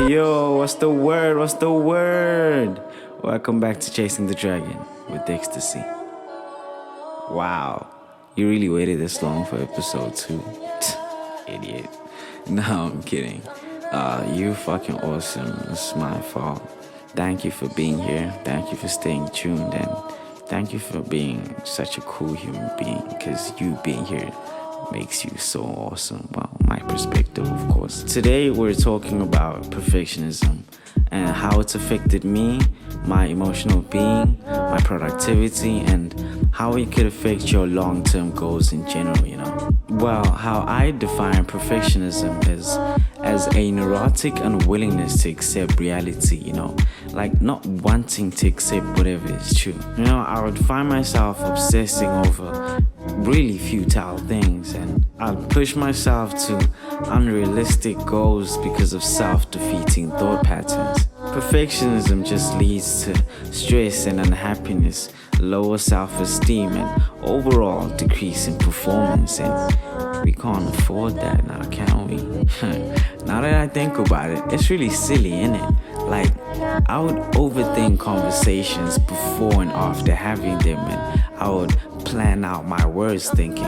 Yo, what's the word? What's the word? Welcome back to Chasing the Dragon with Ecstasy. Wow, you really waited this long for episode 2? Idiot. No, I'm kidding. You're fucking awesome. It's my fault. Thank you for being here. Thank you for staying tuned. And thank you for being such a cool human being. Because you being here makes you so awesome. Well, my perspective, of course. Today we're talking about perfectionism and how it's affected me, my emotional being, my productivity, and how it could affect your long-term goals in general, you know. Well, how I define perfectionism is as a neurotic unwillingness to accept reality, you know, like not wanting to accept whatever is true. You know, I would find myself obsessing over really futile things, and I'd push myself to unrealistic goals because of self-defeating thought patterns. Perfectionism just leads to stress and unhappiness, lower self-esteem, and overall decrease in performance, and we can't afford that now, can we? Now that I think about it, it's really silly, innit? Like, I would overthink conversations before and after having them, and I would plan out my words thinking,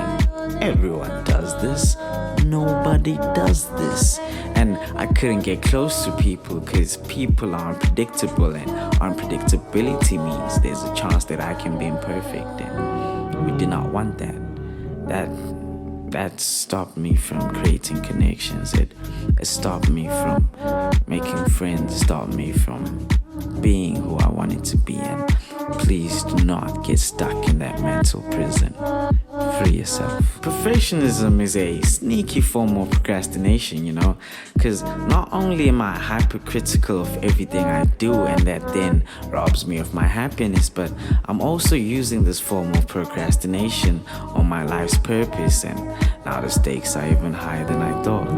everyone does this, nobody does this. And I couldn't get close to people because people are unpredictable, and unpredictability means there's a chance that I can be imperfect, and we did not want that. That stopped me from creating connections. It stopped me from making friends, stopped me from being who I wanted to be. And please do not get stuck in that mental prison. Free yourself. Perfectionism is a sneaky form of procrastination, you know, because not only am I hypercritical of everything I do, and that then robs me of my happiness, but I'm also using this form of procrastination on my life's purpose, and now the stakes are even higher than I thought.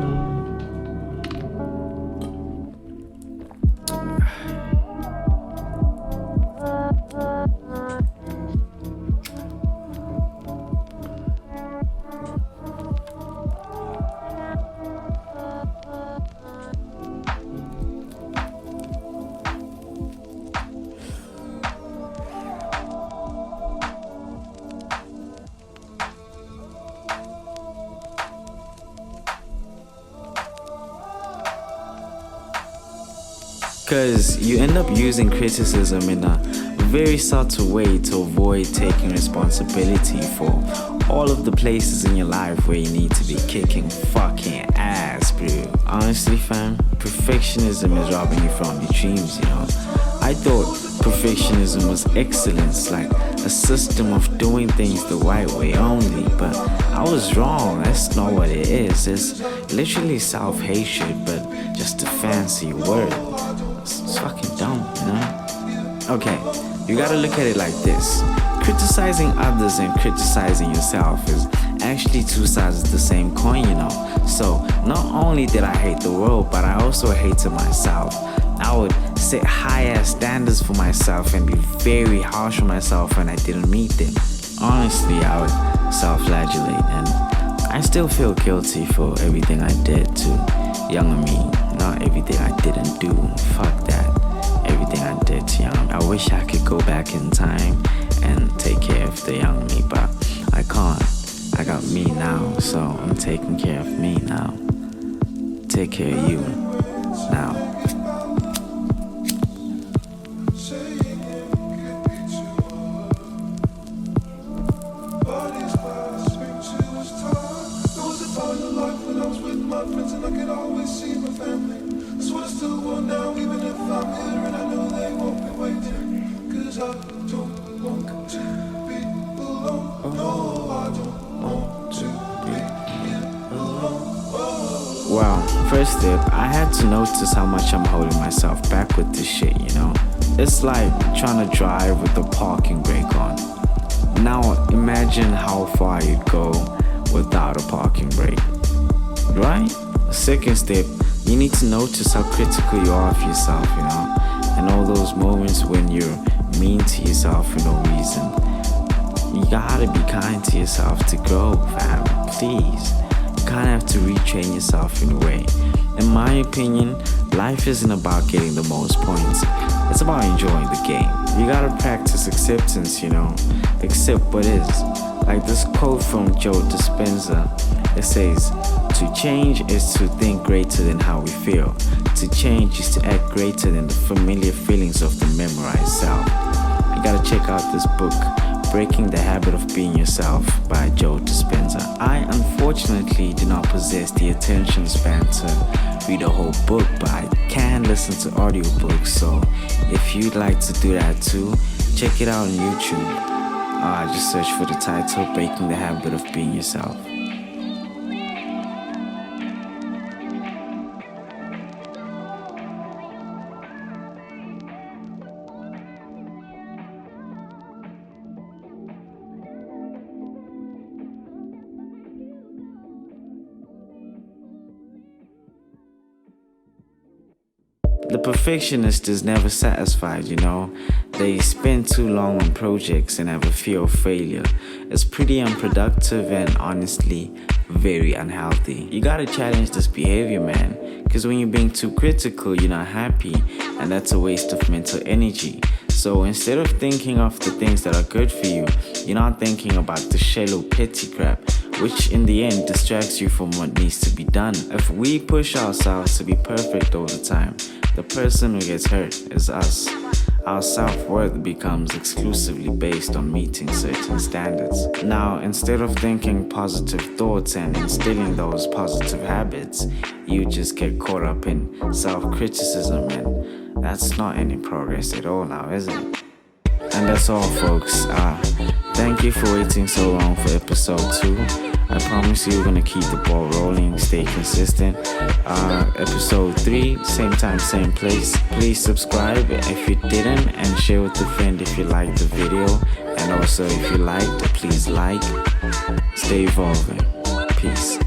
Because you end up using criticism in a very subtle way to avoid taking responsibility for all of the places in your life where you need to be kicking fucking ass, bro. Honestly, fam, perfectionism is robbing you from your dreams, you know. I thought perfectionism was excellence, like a system of doing things the right way only, but I was wrong. That's not what it is. It's literally self-hatred, but just a fancy word. It's fucking dumb, you know? Okay, you gotta look at it like this. Criticizing others and criticizing yourself is actually two sides of the same coin, you know? So, not only did I hate the world, but I also hated myself. I would set high-ass standards for myself and be very harsh on myself when I didn't meet them. Honestly, I would self-flagellate, and I still feel guilty for everything I did to younger me. Not everything I didn't do, fuck that. Everything I did to young me. I wish I could go back in time and take care of the young me, but I can't. I got me now, so I'm taking care of me now. Take care of you now. Wow, first step, I had to notice how much I'm holding myself back with this shit, you know? It's like trying to drive with the parking brake on. Now imagine how far you'd go without a parking brake, right? Second step, you need to notice how critical you are of yourself, you know? And all those moments when you're mean to yourself for no reason. You gotta be kind to yourself to grow, fam, please. You kinda have to retrain yourself in a way. In my opinion, Life isn't about getting the most points. It's about enjoying the game. You gotta practice acceptance, Accept what is. Like this quote from Joe Dispenza. It says, to change is to think greater than how we feel. To change is to act greater than the familiar feelings of the memorized self. You gotta check out this book, Breaking the Habit of Being Yourself by Joe Dispenza. I unfortunately do not possess the attention span to read a whole book, but I can listen to audiobooks, so if you'd like to do that too, check it out on YouTube. Just search for the title, Breaking the Habit of Being Yourself. The perfectionist is never satisfied, They spend too long on projects and have a fear of failure. It's pretty unproductive and honestly very unhealthy. You gotta challenge this behavior, man. Because when you're being too critical, you're not happy, and that's a waste of mental energy. So instead of thinking of the things that are good for you, you're not thinking about the shallow petty crap, which in the end distracts you from what needs to be done. If we push ourselves to be perfect all the time, the person who gets hurt is us. Our self-worth becomes exclusively based on meeting certain standards. Now, instead of thinking positive thoughts and instilling those positive habits, you just get caught up in self-criticism, and that's not any progress at all now, is it? And that's all, folks. Thank you for waiting so long for episode 2. I promise you we're gonna keep the ball rolling, stay consistent. Episode 3, same time, same place. Please subscribe if you didn't, and share with a friend if you liked the video. And also, if you liked, please like. Stay evolving. Peace.